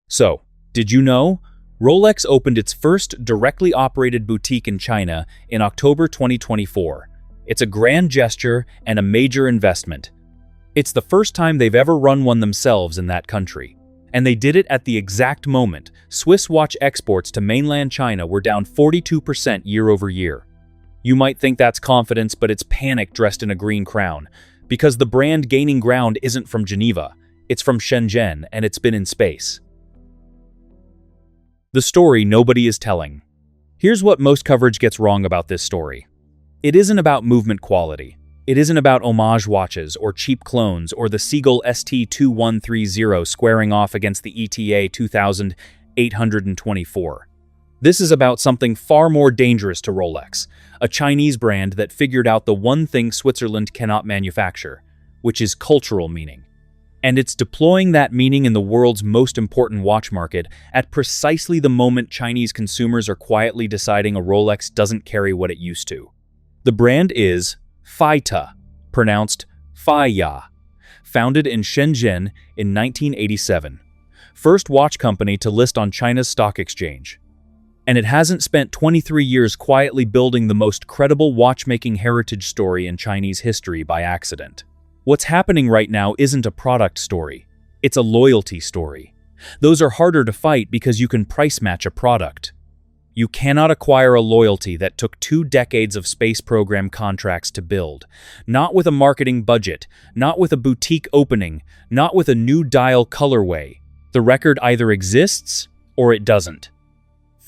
So, did you know? Rolex opened its first directly operated boutique in China in October 2024. It's a grand gesture and a major investment. It's the first time they've ever run one themselves in that country. And they did it at the exact moment Swiss watch exports to mainland China were down 42% year over year. You might think that's confidence, but it's panic dressed in a green crown. Because the brand gaining ground isn't from Geneva, it's from Shenzhen, and it's been in space. The story nobody is telling. Here's what most coverage gets wrong about this story. It isn't about movement quality. It isn't about homage watches or cheap clones or the Seagull ST2130 squaring off against the ETA 2824. This is about something far more dangerous to Rolex, a Chinese brand that figured out the one thing Switzerland cannot manufacture, which is cultural meaning. And it's deploying that meaning in the world's most important watch market at precisely the moment Chinese consumers are quietly deciding a Rolex doesn't carry what it used to. The brand is Feitai, pronounced Feiya, founded in Shenzhen in 1987. First watch company to list on China's stock exchange. And it hasn't spent 23 years quietly building the most credible watchmaking heritage story in Chinese history by accident. What's happening right now isn't a product story, it's a loyalty story. Those are harder to fight because you can price match a product. You cannot acquire a loyalty that took 2 decades of space program contracts to build. Not with a marketing budget, not with a boutique opening, not with a new dial colorway. The record either exists or it doesn't.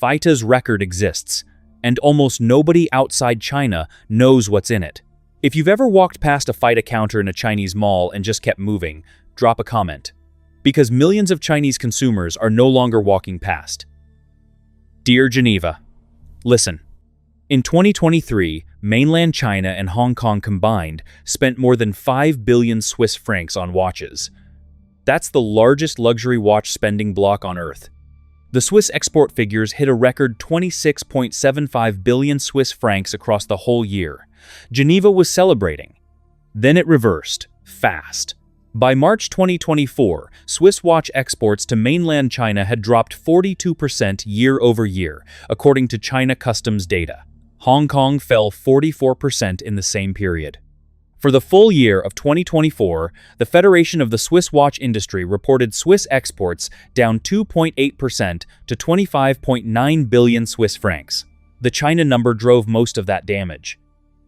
Feitai's record exists, and almost nobody outside China knows what's in it. If you've ever walked past a Feitai counter in a Chinese mall and just kept moving, drop a comment. Because millions of Chinese consumers are no longer walking past. Dear Geneva, listen. In 2023, mainland China and Hong Kong combined spent more than 5 billion Swiss francs on watches. That's the largest luxury watch spending bloc on Earth. The Swiss export figures hit a record 26.75 billion Swiss francs across the whole year. Geneva was celebrating. Then it reversed, fast. By March 2024, Swiss watch exports to mainland China had dropped 42% year over year, according to China Customs data. Hong Kong fell 44% in the same period. For the full year of 2024, the Federation of the Swiss Watch Industry reported Swiss exports down 2.8% to 25.9 billion Swiss francs. The China number drove most of that damage.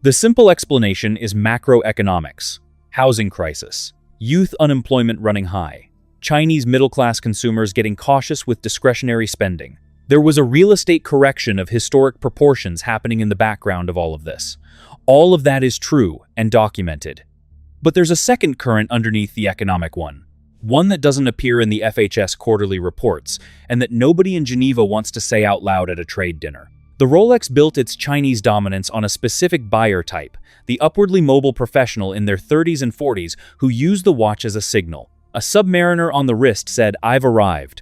The simple explanation is macroeconomics, housing crisis, youth unemployment running high, Chinese middle-class consumers getting cautious with discretionary spending. There was a real estate correction of historic proportions happening in the background of all of this. All of that is true and documented. But there's a second current underneath the economic one that doesn't appear in the FHS quarterly reports, and that nobody in Geneva wants to say out loud at a trade dinner. The Rolex built its Chinese dominance on a specific buyer type, the upwardly mobile professional in their 30s and 40s who use the watch as a signal. A submariner on the wrist said, "I've arrived.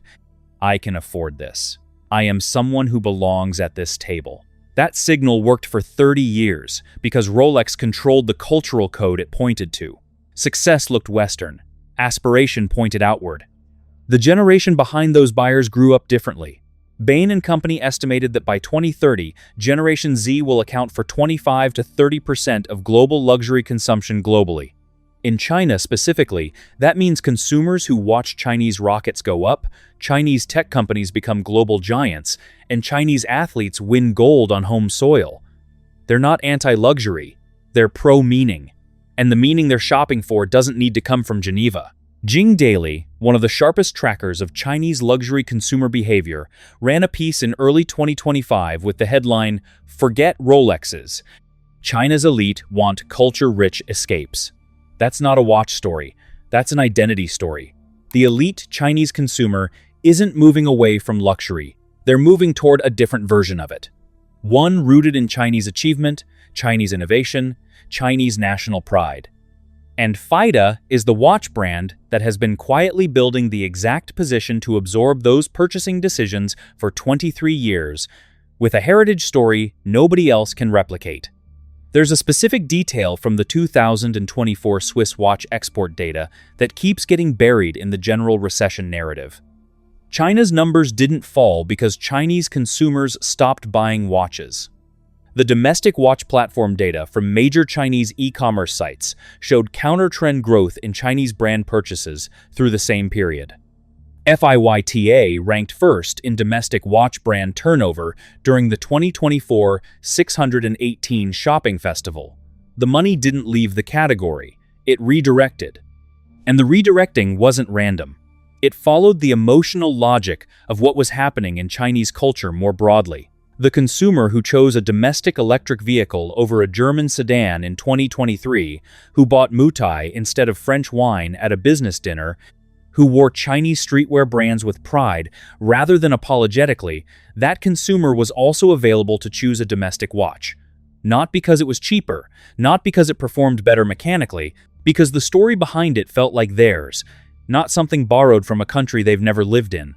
I can afford this. I am someone who belongs at this table." That signal worked for 30 years because Rolex controlled the cultural code it pointed to. Success looked Western. Aspiration pointed outward. The generation behind those buyers grew up differently. Bain & Company estimated that by 2030, Generation Z will account for 25 to 30% of global luxury consumption globally. In China specifically, that means consumers who watch Chinese rockets go up, Chinese tech companies become global giants, and Chinese athletes win gold on home soil. They're not anti-luxury, they're pro-meaning. And the meaning they're shopping for doesn't need to come from Geneva. Jing Daily, one of the sharpest trackers of Chinese luxury consumer behavior, ran a piece in early 2025 with the headline, "Forget Rolexes. China's elite want culture-rich escapes." That's not a watch story. That's an identity story. The elite Chinese consumer isn't moving away from luxury. They're moving toward a different version of it. One rooted in Chinese achievement, Chinese innovation, Chinese national pride. And Feitai is the watch brand that has been quietly building the exact position to absorb those purchasing decisions for 23 years, with a heritage story nobody else can replicate. There's a specific detail from the 2024 Swiss watch export data that keeps getting buried in the general recession narrative. China's numbers didn't fall because Chinese consumers stopped buying watches. The domestic watch platform data from major Chinese e-commerce sites showed counter-trend growth in Chinese brand purchases through the same period. FIYTA ranked first in domestic watch brand turnover during the 2024 618 shopping festival. The money didn't leave the category, it redirected. And the redirecting wasn't random. It followed the emotional logic of what was happening in Chinese culture more broadly. The consumer who chose a domestic electric vehicle over a German sedan in 2023, who bought Mutai instead of French wine at a business dinner, who wore Chinese streetwear brands with pride rather than apologetically, that consumer was also available to choose a domestic watch. Not because it was cheaper, not because it performed better mechanically, because the story behind it felt like theirs, not something borrowed from a country they've never lived in.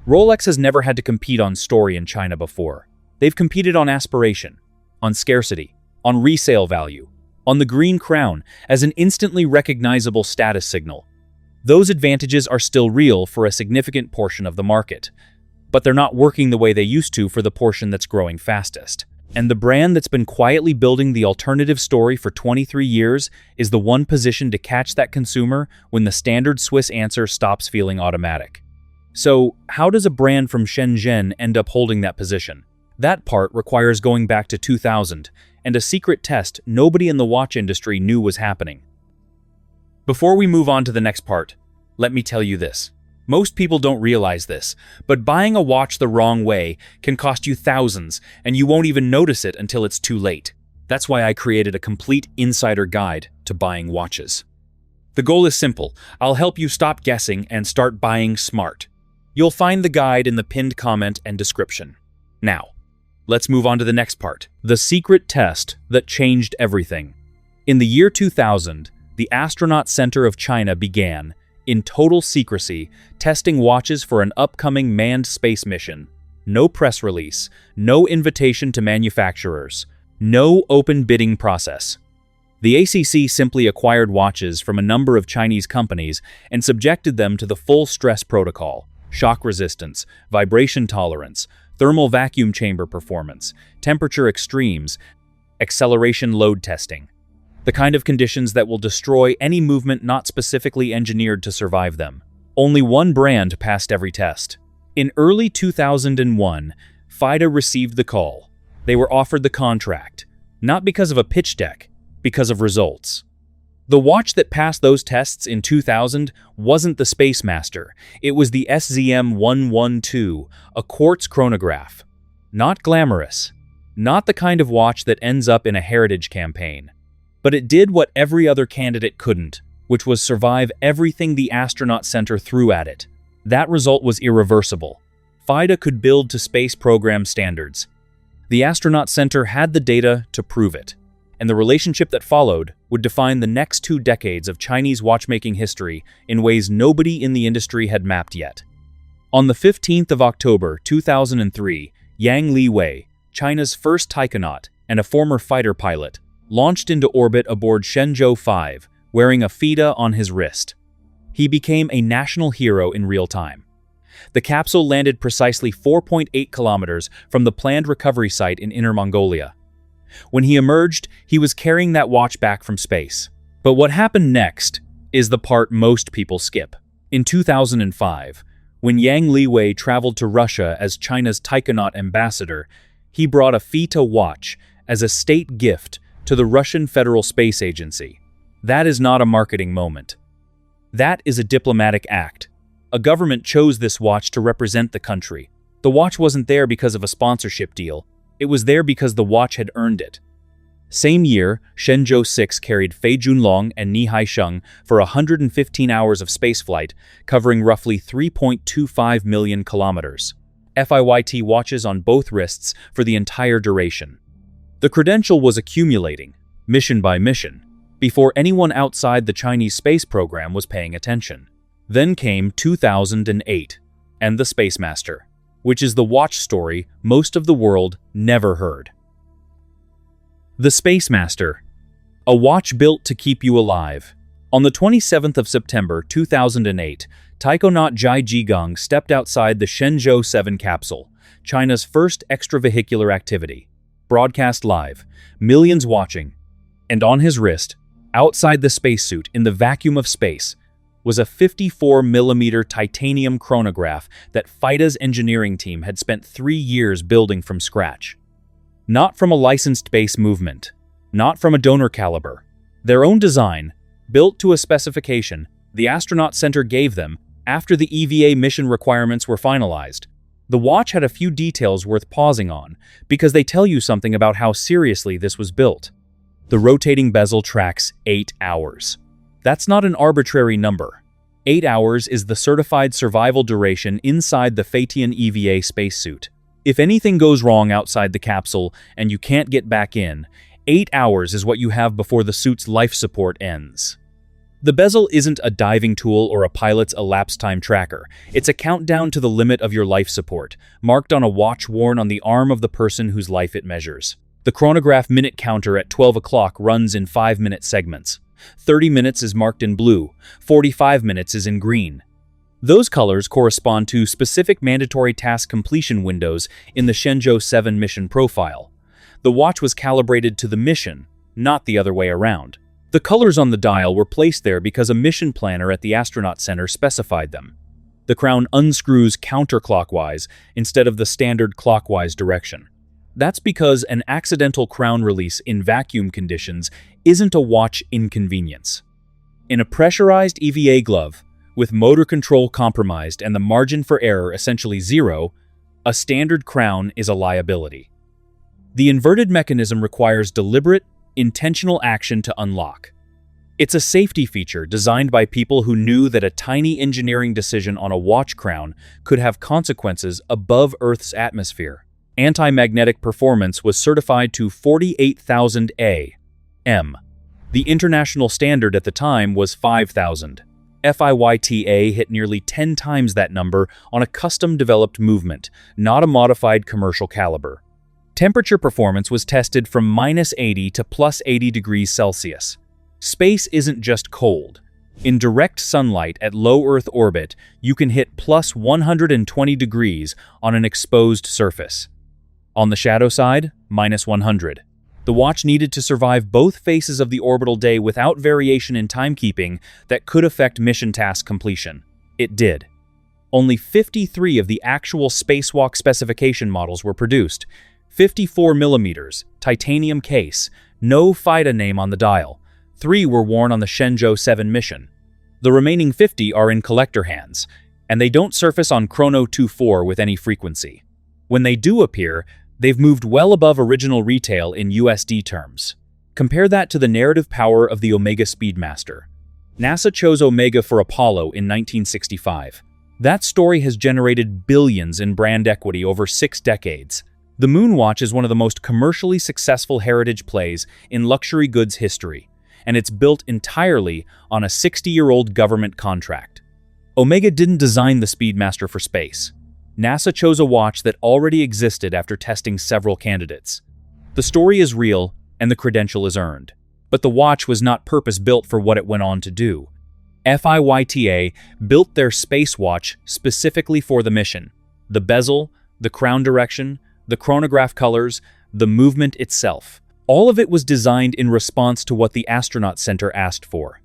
Rolex has never had to compete on story in China before. They've competed on aspiration, on scarcity, on resale value, on the green crown as an instantly recognizable status signal. Those advantages are still real for a significant portion of the market, but they're not working the way they used to for the portion that's growing fastest. And the brand that's been quietly building the alternative story for 23 years is the one positioned to catch that consumer when the standard Swiss answer stops feeling automatic. So, how does a brand from Shenzhen end up holding that position? That part requires going back to 2000 and a secret test nobody in the watch industry knew was happening. Before we move on to the next part, let me tell you this. Most people don't realize this, but buying a watch the wrong way can cost you thousands, and you won't even notice it until it's too late. That's why I created a complete insider guide to buying watches. The goal is simple. I'll help you stop guessing and start buying smart. You'll find the guide in the pinned comment and description. Now, let's move on to the next part. The secret test that changed everything. In the year 2000, the Astronaut Center of China began, in total secrecy, testing watches for an upcoming manned space mission. No press release, no invitation to manufacturers, no open bidding process. The ACC simply acquired watches from a number of Chinese companies and subjected them to the full stress protocol: shock resistance, vibration tolerance, thermal vacuum chamber performance, temperature extremes, acceleration load testing. The kind of conditions that will destroy any movement not specifically engineered to survive them. Only one brand passed every test. In early 2001, FIDA received the call. They were offered the contract, not because of a pitch deck, because of results. The watch that passed those tests in 2000 wasn't the Space Master. It was the SZM-112, a quartz chronograph. Not glamorous. Not the kind of watch that ends up in a heritage campaign. But it did what every other candidate couldn't, which was survive everything the Astronaut Center threw at it. That result was irreversible. FIDA could build to space program standards. The Astronaut Center had the data to prove it, and the relationship that followed would define the next 2 decades of Chinese watchmaking history in ways nobody in the industry had mapped yet. On the 15th of October 2003, Yang Liwei, China's first taikonaut and a former fighter pilot, launched into orbit aboard Shenzhou 5, wearing a FIDA on his wrist. He became a national hero in real time. The capsule landed precisely 4.8 kilometers from the planned recovery site in Inner Mongolia. When he emerged, he was carrying that watch back from space. But what happened next is the part most people skip. In 2005, when Yang Liwei traveled to Russia as China's taikonaut ambassador, he brought a FIDA watch as a state gift to the Russian Federal Space Agency. That is not a marketing moment. That is a diplomatic act. A government chose this watch to represent the country. The watch wasn't there because of a sponsorship deal. It was there because the watch had earned it. Same year, Shenzhou 6 carried Fei Junlong and Ni Haisheng for 115 hours of spaceflight, covering roughly 3.25 million kilometers. FIYT watches on both wrists for the entire duration. The credential was accumulating, mission by mission, before anyone outside the Chinese space program was paying attention. Then came 2008, and the Space Master, which is the watch story most of the world never heard. The Space Master, a watch built to keep you alive, On the 27th of September 2008, taikonaut Zhai Jigang stepped outside the Shenzhou 7 capsule, China's first extravehicular activity. Broadcast live, millions watching, and on his wrist, outside the spacesuit in the vacuum of space, was a 54mm titanium chronograph that FIDA's engineering team had spent 3 years building from scratch. Not from a licensed base movement, not from a donor caliber. Their own design, built to a specification the astronaut center gave them after the EVA mission requirements were finalized. The watch had a few details worth pausing on, because they tell you something about how seriously this was built. The rotating bezel tracks 8 hours. That's not an arbitrary number. 8 hours is the certified survival duration inside the Phaeton EVA spacesuit. If anything goes wrong outside the capsule and you can't get back in, 8 hours is what you have before the suit's life support ends. The bezel isn't a diving tool or a pilot's elapsed time tracker. It's a countdown to the limit of your life support, marked on a watch worn on the arm of the person whose life it measures. The chronograph minute counter at 12 o'clock runs in 5-minute segments. 30 minutes is marked in blue, 45 minutes is in green. Those colors correspond to specific mandatory task completion windows in the Shenzhou 7 mission profile. The watch was calibrated to the mission, not the other way around. The colors on the dial were placed there because a mission planner at the astronaut center specified them. The crown unscrews counterclockwise instead of the standard clockwise direction. That's because an accidental crown release in vacuum conditions isn't a watch inconvenience. In a pressurized EVA glove, with motor control compromised and the margin for error essentially zero, a standard crown is a liability. The inverted mechanism requires deliberate, intentional action to unlock. It's a safety feature designed by people who knew that a tiny engineering decision on a watch crown could have consequences above Earth's atmosphere. Anti-magnetic performance was certified to 48,000 A.M. The international standard at the time was 5,000. FIYTA hit nearly 10 times that number on a custom-developed movement, not a modified commercial caliber. Temperature performance was tested from -80 to +80 degrees Celsius. Space isn't just cold. In direct sunlight at low Earth orbit, you can hit +120 degrees on an exposed surface. On the shadow side, -100. The watch needed to survive both phases of the orbital day without variation in timekeeping that could affect mission task completion. It did. Only 53 of the actual spacewalk specification models were produced. 54mm, titanium case, no FIDA name on the dial. 3 were worn on the Shenzhou 7 mission. The remaining 50 are in collector hands, and they don't surface on Chrono 24 with any frequency. When they do appear, they've moved well above original retail in USD terms. Compare that to the narrative power of the Omega Speedmaster. NASA chose Omega for Apollo in 1965. That story has generated billions in brand equity over 6 decades. The Moonwatch is one of the most commercially successful heritage plays in luxury goods history, and it's built entirely on a 60-year-old government contract. Omega didn't design the Speedmaster for space. NASA chose a watch that already existed after testing several candidates. The story is real, and the credential is earned. But the watch was not purpose-built for what it went on to do. FIYTA built their space watch specifically for the mission. The bezel, the crown direction, the chronograph colors, the movement itself. All of it was designed in response to what the astronaut center asked for.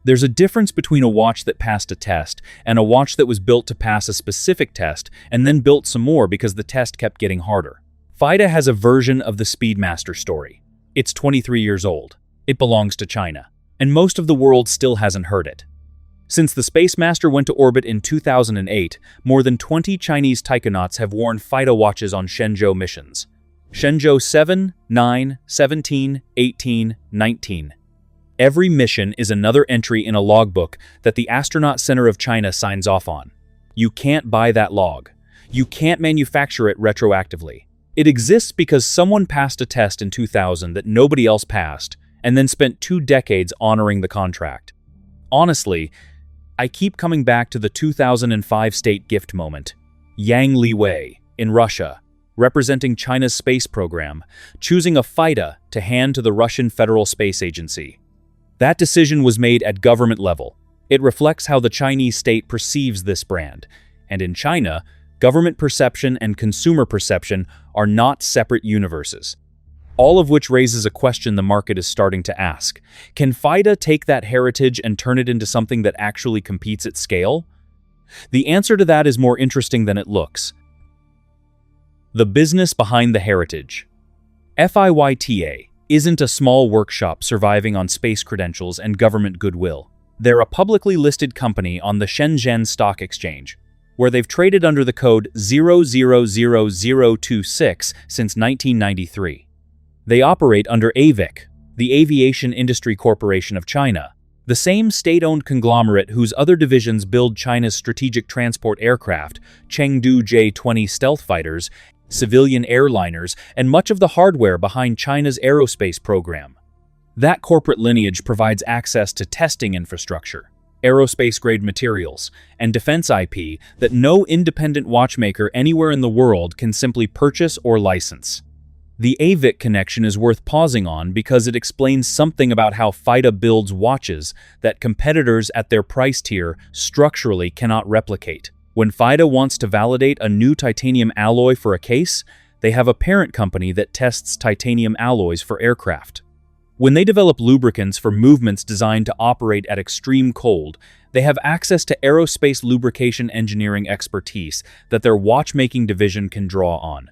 There's a difference between a watch that passed a test and a watch that was built to pass a specific test and then built some more because the test kept getting harder. FIDA has a version of the Speedmaster story. It's 23 years old. It belongs to China, and most of the world still hasn't heard it. Since the Spacemaster went to orbit in 2008, more than 20 Chinese taikonauts have worn FIDA watches on Shenzhou missions. Shenzhou 7, 9, 17, 18, 19. Every mission is another entry in a logbook that the Astronaut Center of China signs off on. You can't buy that log. You can't manufacture it retroactively. It exists because someone passed a test in 2000 that nobody else passed, and then spent 2 decades honoring the contract. Honestly, I keep coming back to the 2005 state gift moment. Yang Liwei, in Russia, representing China's space program, choosing a FIDA to hand to the Russian Federal Space Agency. That decision was made at government level. It reflects how the Chinese state perceives this brand. And in China, government perception and consumer perception are not separate universes. All of which raises a question the market is starting to ask. Can FIDA take that heritage and turn it into something that actually competes at scale? The answer to that is more interesting than it looks. The business behind the heritage. FIYTA isn't a small workshop surviving on space credentials and government goodwill. They're a publicly listed company on the Shenzhen Stock Exchange, where they've traded under the code 000026 since 1993. They operate under AVIC, the Aviation Industry Corporation of China, the same state-owned conglomerate whose other divisions build China's strategic transport aircraft, Chengdu J-20 stealth fighters, civilian airliners, and much of the hardware behind China's aerospace program. That corporate lineage provides access to testing infrastructure, aerospace-grade materials, and defense IP that no independent watchmaker anywhere in the world can simply purchase or license. The AVIC connection is worth pausing on because it explains something about how FIDA builds watches that competitors at their price tier structurally cannot replicate. When FIDA wants to validate a new titanium alloy for a case, they have a parent company that tests titanium alloys for aircraft. When they develop lubricants for movements designed to operate at extreme cold, they have access to aerospace lubrication engineering expertise that their watchmaking division can draw on.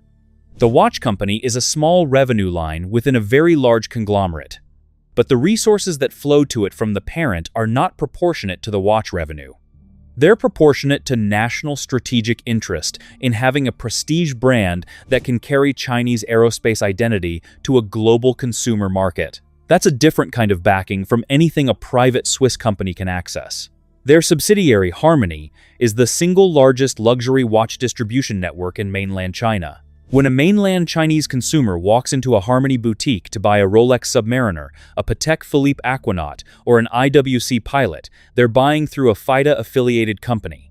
The watch company is a small revenue line within a very large conglomerate, but the resources that flow to it from the parent are not proportionate to the watch revenue. They're proportionate to national strategic interest in having a prestige brand that can carry Chinese aerospace identity to a global consumer market. That's a different kind of backing from anything a private Swiss company can access. Their subsidiary, Harmony, is the single largest luxury watch distribution network in mainland China. When a mainland Chinese consumer walks into a Harmony boutique to buy a Rolex Submariner, a Patek Philippe Aquanaut, or an IWC Pilot, they're buying through a FIDA-affiliated company.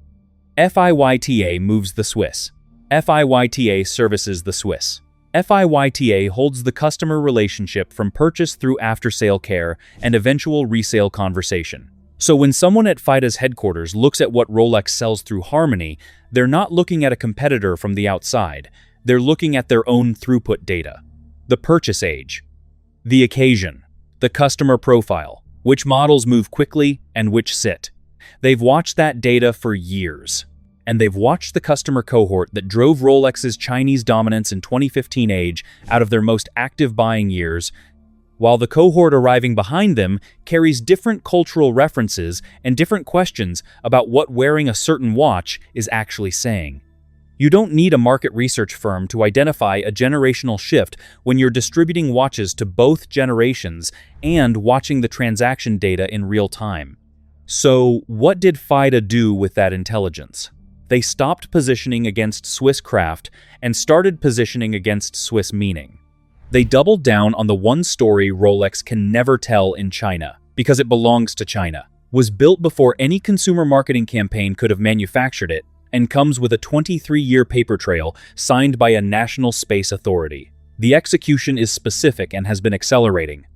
FIYTA moves the Swiss. FIYTA services the Swiss. FIYTA holds the customer relationship from purchase through after-sale care and eventual resale conversation. So when someone at FIDA's headquarters looks at what Rolex sells through Harmony, they're not looking at a competitor from the outside. They're looking at their own throughput data. The purchase age, the occasion, the customer profile, which models move quickly and which sit. They've watched that data for years. And they've watched the customer cohort that drove Rolex's Chinese dominance in 2015 age out of their most active buying years, while the cohort arriving behind them carries different cultural references and different questions about what wearing a certain watch is actually saying. You don't need a market research firm to identify a generational shift when you're distributing watches to both generations and watching the transaction data in real time. So, what did FIDA do with that intelligence? They stopped positioning against Swiss craft and started positioning against Swiss meaning. They doubled down on the one story Rolex can never tell in China, because it belongs to China, was built before any consumer marketing campaign could have manufactured it, and comes with a 23-year paper trail signed by a national space authority. The execution is specific and has been accelerating.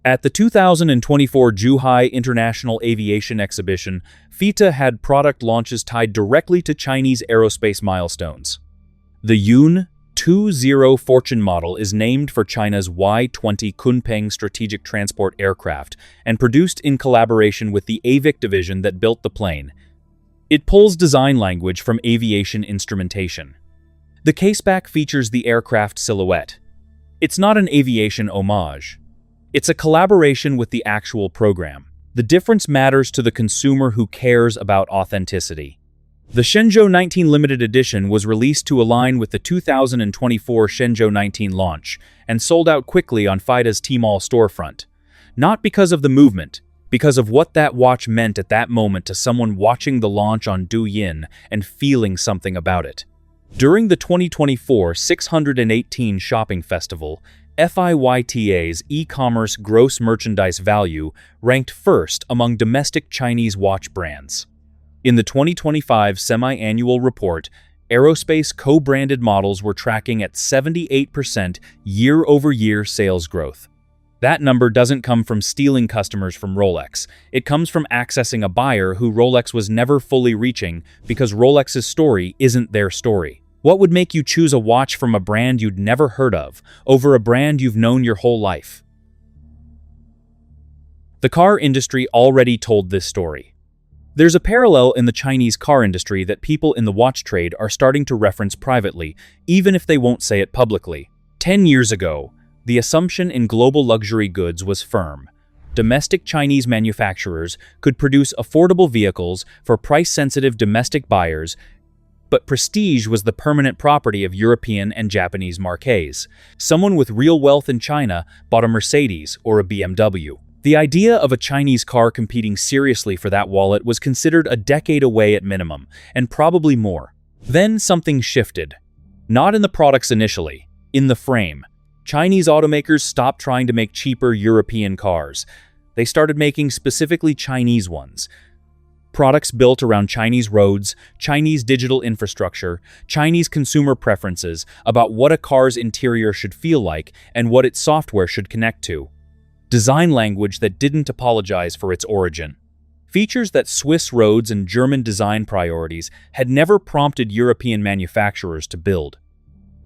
At the 2024 Zhuhai International Aviation Exhibition, FITA had product launches tied directly to Chinese aerospace milestones. The Yun 20 Fortune model is named for China's Y-20 Kunpeng strategic transport aircraft and produced in collaboration with the AVIC division that built the plane. It pulls design language from aviation instrumentation. The caseback features the aircraft silhouette. It's not an aviation homage. It's a collaboration with the actual program. The difference matters to the consumer who cares about authenticity. The Shenzhou 19 limited edition was released to align with the 2024 Shenzhou 19 launch and sold out quickly on FIDA's Tmall storefront. Not because of the movement, because of what that watch meant at that moment to someone watching the launch on Douyin and feeling something about it. During the 2024 618 Shopping Festival, FIYTA's e-commerce gross merchandise value ranked first among domestic Chinese watch brands. In the 2025 semi-annual report, aerospace co-branded models were tracking at 78% year-over-year sales growth. That number doesn't come from stealing customers from Rolex. It comes from accessing a buyer who Rolex was never fully reaching because Rolex's story isn't their story. What would make you choose a watch from a brand you'd never heard of over a brand you've known your whole life? The car industry already told this story. There's a parallel in the Chinese car industry that people in the watch trade are starting to reference privately, even if they won't say it publicly. 10 years ago, the assumption in global luxury goods was firm. Domestic Chinese manufacturers could produce affordable vehicles for price-sensitive domestic buyers, but prestige was the permanent property of European and Japanese marques. Someone with real wealth in China bought a Mercedes or a BMW. The idea of a Chinese car competing seriously for that wallet was considered a decade away at minimum, and probably more. Then something shifted. Not in the products initially, in the frame. Chinese automakers stopped trying to make cheaper European cars. They started making specifically Chinese ones. Products built around Chinese roads, Chinese digital infrastructure, Chinese consumer preferences about what a car's interior should feel like and what its software should connect to. Design language that didn't apologize for its origin. Features that Swiss roads and German design priorities had never prompted European manufacturers to build.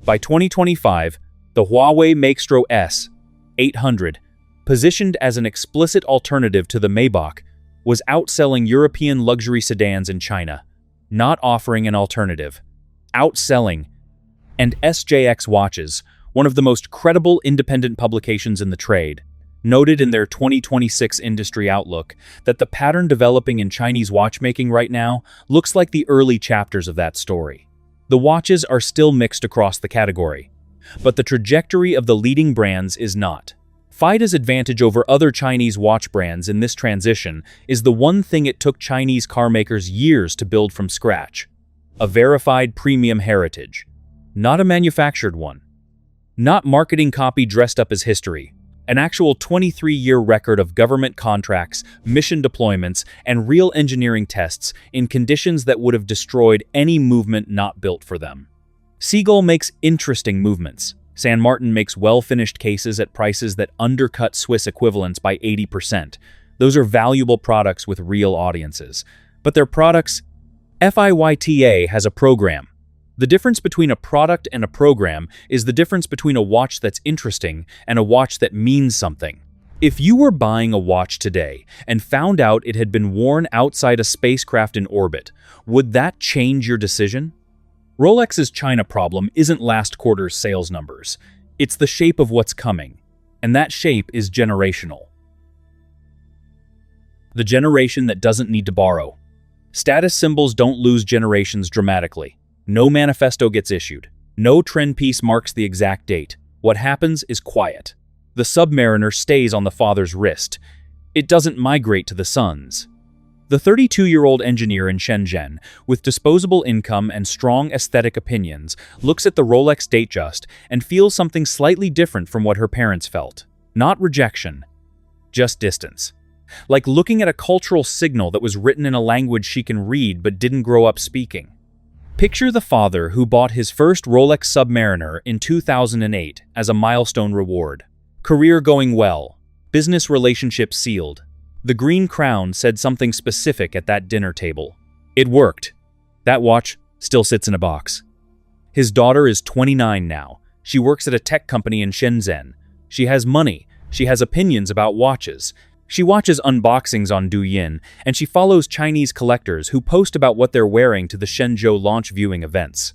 By 2025, the Huawei Makestro S800, positioned as an explicit alternative to the Maybach, was outselling European luxury sedans in China, not offering an alternative. Outselling. And SJX Watches, one of the most credible independent publications in the trade, noted in their 2026 industry outlook that the pattern developing in Chinese watchmaking right now looks like the early chapters of that story. The watches are still mixed across the category, but the trajectory of the leading brands is not. FIDA's advantage over other Chinese watch brands in this transition is the one thing it took Chinese car makers years to build from scratch: a verified premium heritage, not a manufactured one. Not marketing copy dressed up as history. An actual 23-year record of government contracts, mission deployments, and real engineering tests in conditions that would have destroyed any movement not built for them. Seagull makes interesting movements. San Martin makes well-finished cases at prices that undercut Swiss equivalents by 80%. Those are valuable products with real audiences. But their products, FIYTA has a program. The difference between a product and a program is the difference between a watch that's interesting and a watch that means something. If you were buying a watch today and found out it had been worn outside a spacecraft in orbit, would that change your decision? Rolex's China problem isn't last quarter's sales numbers. It's the shape of what's coming, and that shape is generational. The generation that doesn't need to borrow. Status symbols don't lose generations dramatically. No manifesto gets issued. No trend piece marks the exact date. What happens is quiet. The Submariner stays on the father's wrist. It doesn't migrate to the son's. The 32-year-old engineer in Shenzhen, with disposable income and strong aesthetic opinions, looks at the Rolex Datejust and feels something slightly different from what her parents felt. Not rejection, just distance. Like looking at a cultural signal that was written in a language she can read but didn't grow up speaking. Picture the father who bought his first Rolex Submariner in 2008 as a milestone reward. Career going well. Business relationship sealed. The green crown said something specific at that dinner table. It worked. That watch still sits in a box. His daughter is 29 now. She works at a tech company in Shenzhen. She has money. She has opinions about watches. She watches unboxings on Douyin, and she follows Chinese collectors who post about what they're wearing to the Shenzhou launch viewing events.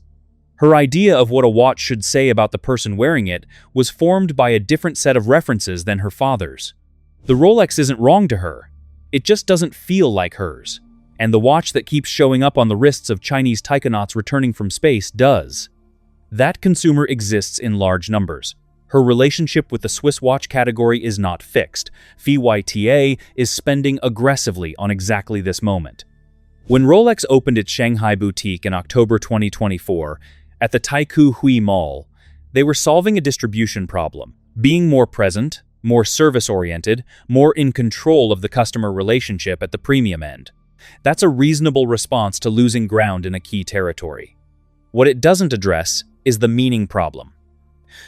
Her idea of what a watch should say about the person wearing it was formed by a different set of references than her father's. The Rolex isn't wrong to her. It just doesn't feel like hers. And the watch that keeps showing up on the wrists of Chinese taikonauts returning from space does. That consumer exists in large numbers. Her relationship with the Swiss watch category is not fixed. FIYTA is spending aggressively on exactly this moment. When Rolex opened its Shanghai boutique in October 2024 at the Taikoo Hui Mall, they were solving a distribution problem, being more present, more service-oriented, more in control of the customer relationship at the premium end. That's a reasonable response to losing ground in a key territory. What it doesn't address is the meaning problem.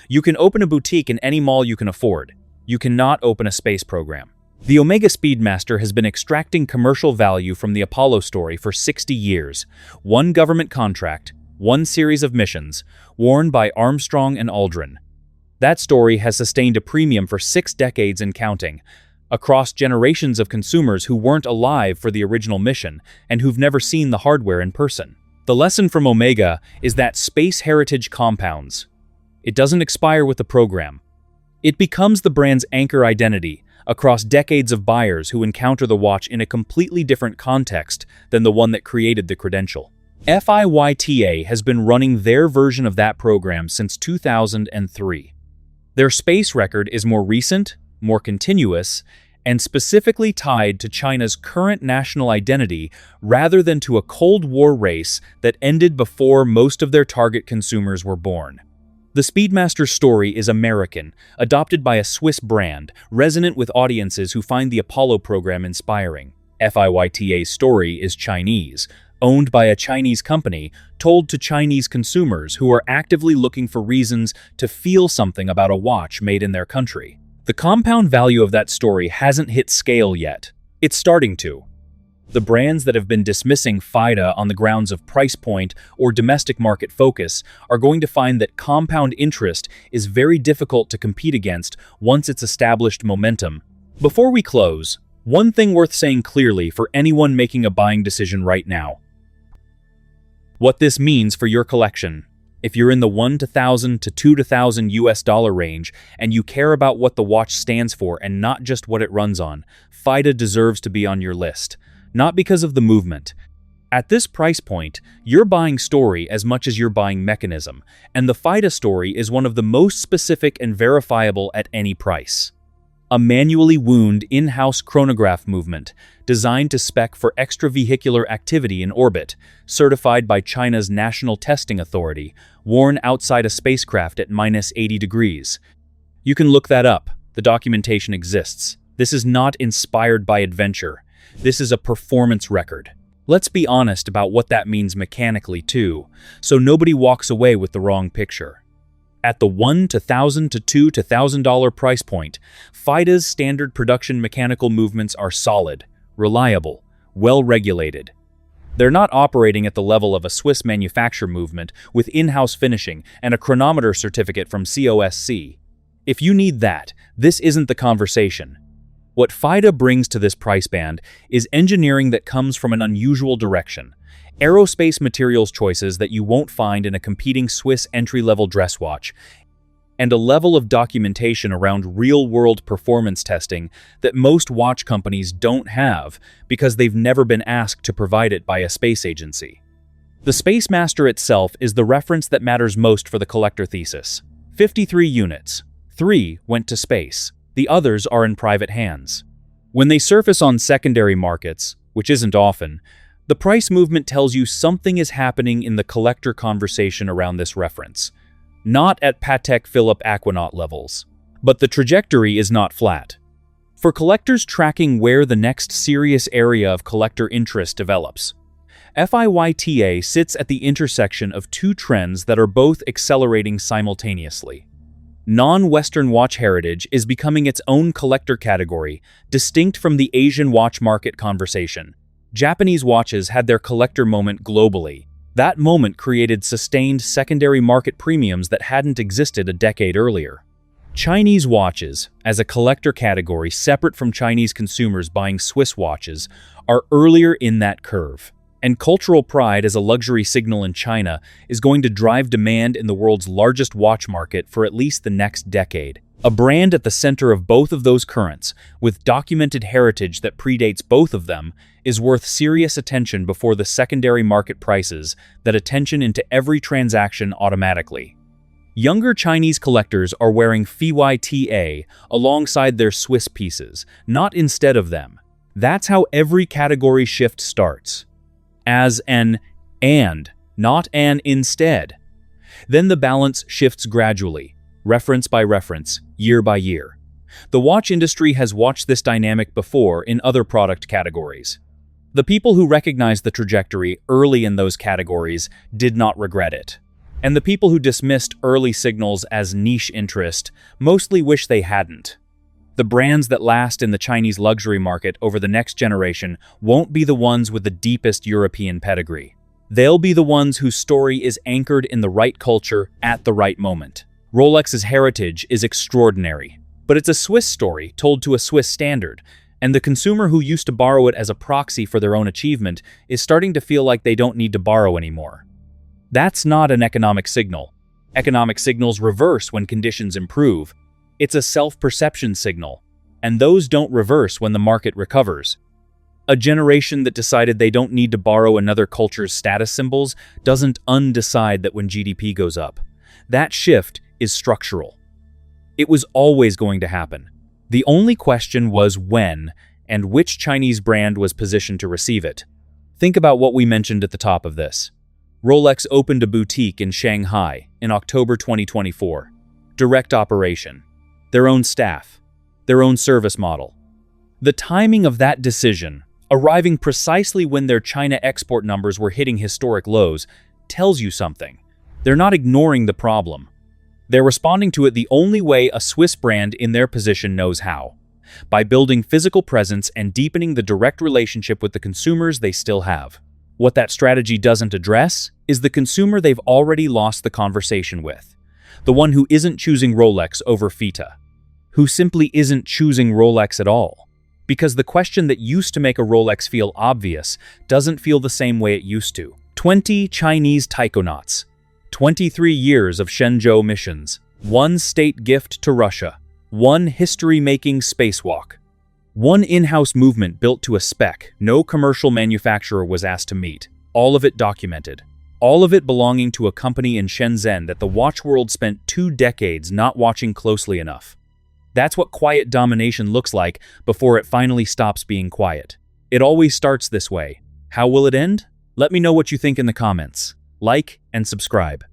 You can open a boutique in any mall you can afford. You cannot open a space program. The Omega Speedmaster has been extracting commercial value from the Apollo story for 60 years. One government contract, one series of missions, worn by Armstrong and Aldrin. That story has sustained a premium for 6 decades and counting, across generations of consumers who weren't alive for the original mission and who've never seen the hardware in person. The lesson from Omega is that space heritage compounds. It doesn't expire with the program. It becomes the brand's anchor identity across decades of buyers who encounter the watch in a completely different context than the one that created the credential. FIYTA has been running their version of that program since 2003. Their space record is more recent, more continuous, and specifically tied to China's current national identity rather than to a Cold War race that ended before most of their target consumers were born. The Speedmaster story is American, adopted by a Swiss brand, resonant with audiences who find the Apollo program inspiring. FIYTA's story is Chinese, owned by a Chinese company, told to Chinese consumers who are actively looking for reasons to feel something about a watch made in their country. The compound value of that story hasn't hit scale yet. It's starting to. The brands that have been dismissing FIDA on the grounds of price point or domestic market focus are going to find that compound interest is very difficult to compete against once it's established momentum. Before we close, one thing worth saying clearly for anyone making a buying decision right now. What this means for your collection. If you're in the $1 to $1,000 to $2 to $1,000 range and you care about what the watch stands for and not just what it runs on, FIDA deserves to be on your list. Not because of the movement. At this price point, you're buying story as much as you're buying mechanism, and the FIDA story is one of the most specific and verifiable at any price. A manually wound in-house chronograph movement, designed to spec for extravehicular activity in orbit, certified by China's National Testing Authority, worn outside a spacecraft at -80 degrees. You can look that up. The documentation exists. This is not inspired by adventure. This is a performance record. Let's be honest about what that means mechanically too, so nobody walks away with the wrong picture. At the $1 to $1,000 to $2 to $1,000 price point, FIDA's standard production mechanical movements are solid, reliable, well-regulated. They're not operating at the level of a Swiss manufacture movement with in-house finishing and a chronometer certificate from COSC. If you need that, this isn't the conversation. What FIDA brings to this price band is engineering that comes from an unusual direction. Aerospace materials choices that you won't find in a competing Swiss entry-level dress watch, and a level of documentation around real-world performance testing that most watch companies don't have because they've never been asked to provide it by a space agency. The Spacemaster itself is the reference that matters most for the collector thesis. 53 units. 3 went to space. The others are in private hands. When they surface on secondary markets, which isn't often, the price movement tells you something is happening in the collector conversation around this reference. Not at Patek Philippe Aquanaut levels. But the trajectory is not flat. For collectors tracking where the next serious area of collector interest develops, FIYTA sits at the intersection of two trends that are both accelerating simultaneously. Non-Western watch heritage is becoming its own collector category, distinct from the Asian watch market conversation. Japanese watches had their collector moment globally. That moment created sustained secondary market premiums that hadn't existed a decade earlier. Chinese watches, as a collector category separate from Chinese consumers buying Swiss watches, are earlier in that curve. And cultural pride as a luxury signal in China is going to drive demand in the world's largest watch market for at least the next decade. A brand at the center of both of those currents, with documented heritage that predates both of them, is worth serious attention before the secondary market prices that attention into every transaction automatically. Younger Chinese collectors are wearing FIYTA alongside their Swiss pieces, not instead of them. That's how every category shift starts. As an and, not an instead. Then the balance shifts gradually, reference by reference, year by year. The watch industry has watched this dynamic before in other product categories. The people who recognized the trajectory early in those categories did not regret it. And the people who dismissed early signals as niche interest mostly wish they hadn't. The brands that last in the Chinese luxury market over the next generation won't be the ones with the deepest European pedigree. They'll be the ones whose story is anchored in the right culture at the right moment. Rolex's heritage is extraordinary, but it's a Swiss story told to a Swiss standard, and the consumer who used to borrow it as a proxy for their own achievement is starting to feel like they don't need to borrow anymore. That's not an economic signal. Economic signals reverse when conditions improve. It's a self-perception signal, and those don't reverse when the market recovers. A generation that decided they don't need to borrow another culture's status symbols doesn't undecide that when GDP goes up. That shift is structural. It was always going to happen. The only question was when and which Chinese brand was positioned to receive it. Think about what we mentioned at the top of this. Rolex opened a boutique in Shanghai in October 2024. Direct operation. Their own staff. Their own service model. The timing of that decision, arriving precisely when their China export numbers were hitting historic lows, tells you something. They're not ignoring the problem. They're responding to it the only way a Swiss brand in their position knows how, by building physical presence and deepening the direct relationship with the consumers they still have. What that strategy doesn't address is the consumer they've already lost the conversation with, the one who isn't choosing Rolex over Fita, who simply isn't choosing Rolex at all. Because the question that used to make a Rolex feel obvious doesn't feel the same way it used to. 20 Chinese taikonauts, 23 years of Shenzhen missions, 1 state gift to Russia, 1 history-making spacewalk, 1 in-house movement built to a spec no commercial manufacturer was asked to meet, all of it documented. All of it belonging to a company in Shenzhen that the watch world spent 2 decades not watching closely enough. That's what quiet domination looks like before it finally stops being quiet. It always starts this way. How will it end? Let me know what you think in the comments. Like and subscribe.